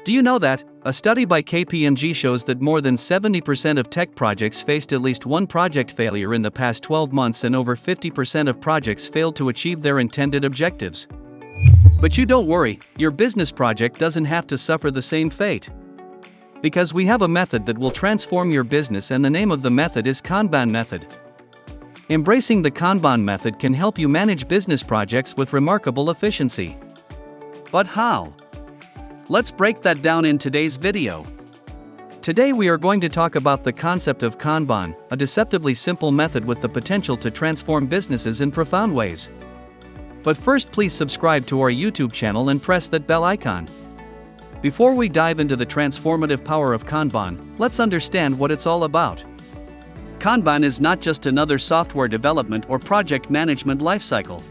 Do you know that a study by KPMG shows that more than 70% of tech projects faced at least one project failure in the past 12 months and over 50% of projects failed to achieve their intended objectives? But you don't worry, your business project doesn't have to suffer the same fate. Because we have a method that will transform your business, and the name of the method is Kanban method. Embracing the Kanban method can help you manage business projects with remarkable efficiency. But how? Let's break that down in today's video. Today we are going to talk about the concept of Kanban, a deceptively simple method with the potential to transform businesses in profound ways. But first, please subscribe to our YouTube channel and press that bell icon. Before we dive into the transformative power of Kanban, let's understand what it's all about. Kanban is not just another software development or project management lifecycle.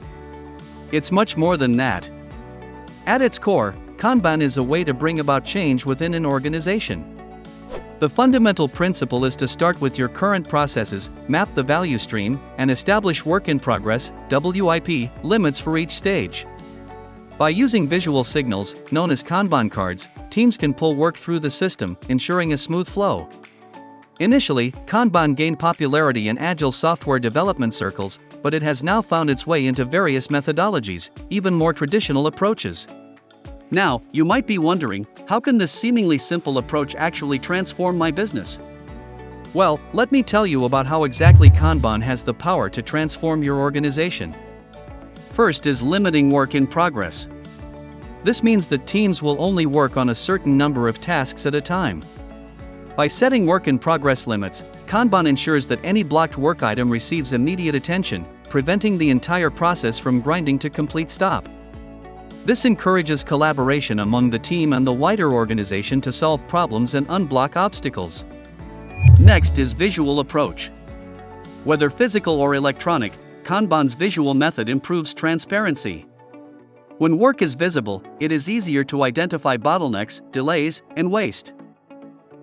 It's much more than that. At its core, Kanban is a way to bring about change within an organization. The fundamental principle is to start with your current processes, map the value stream, and establish work in progress (WIP) limits for each stage. By using visual signals, known as Kanban cards, teams can pull work through the system, ensuring a smooth flow. Initially, Kanban gained popularity in agile software development circles, but it has now found its way into various methodologies, even more traditional approaches. Now, you might be wondering, how can this seemingly simple approach actually transform my business? Well, let me tell you about how exactly Kanban has the power to transform your organization. First is limiting work in progress. This means that teams will only work on a certain number of tasks at a time. By setting work in progress limits, Kanban ensures that any blocked work item receives immediate attention, preventing the entire process from grinding to complete stop. This encourages collaboration among the team and the wider organization to solve problems and unblock obstacles. Next is visual approach. Whether physical or electronic, Kanban's visual method improves transparency. When work is visible, it is easier to identify bottlenecks, delays, and waste.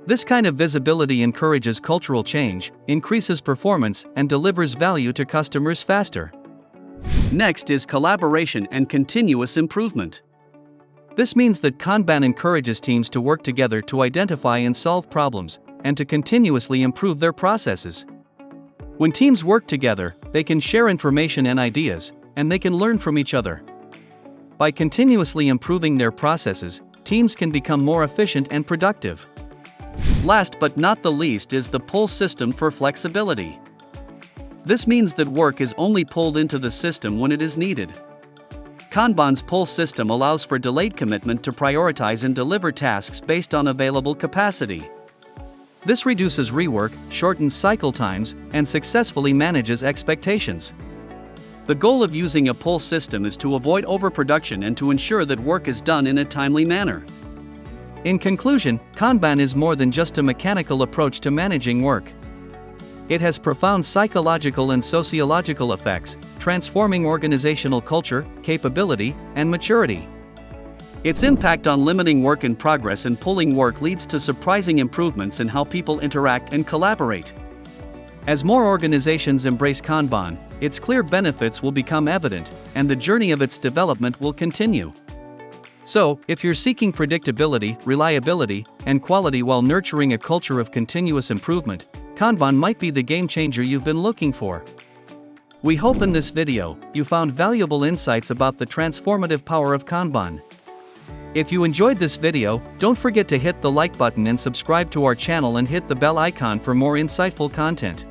This kind of visibility encourages cultural change, increases performance, and delivers value to customers faster. Next is collaboration and continuous improvement. This means that Kanban encourages teams to work together to identify and solve problems, and to continuously improve their processes. When teams work together, they can share information and ideas, and they can learn from each other. By continuously improving their processes, teams can become more efficient and productive. Last but not the least is the pull system for flexibility. This means that work is only pulled into the system when it is needed. Kanban's pull system allows for delayed commitment to prioritize and deliver tasks based on available capacity. This reduces rework, shortens cycle times, and successfully manages expectations. The goal of using a pull system is to avoid overproduction and to ensure that work is done in a timely manner. In conclusion, Kanban is more than just a mechanical approach to managing work. It has profound psychological and sociological effects, transforming organizational culture, capability, and maturity. Its impact on limiting work in progress and pulling work leads to surprising improvements in how people interact and collaborate. As more organizations embrace Kanban, its clear benefits will become evident, and the journey of its development will continue. So, if you're seeking predictability, reliability, and quality while nurturing a culture of continuous improvement, Kanban might be the game changer you've been looking for. We hope in this video, you found valuable insights about the transformative power of Kanban. If you enjoyed this video, don't forget to hit the like button and subscribe to our channel and hit the bell icon for more insightful content.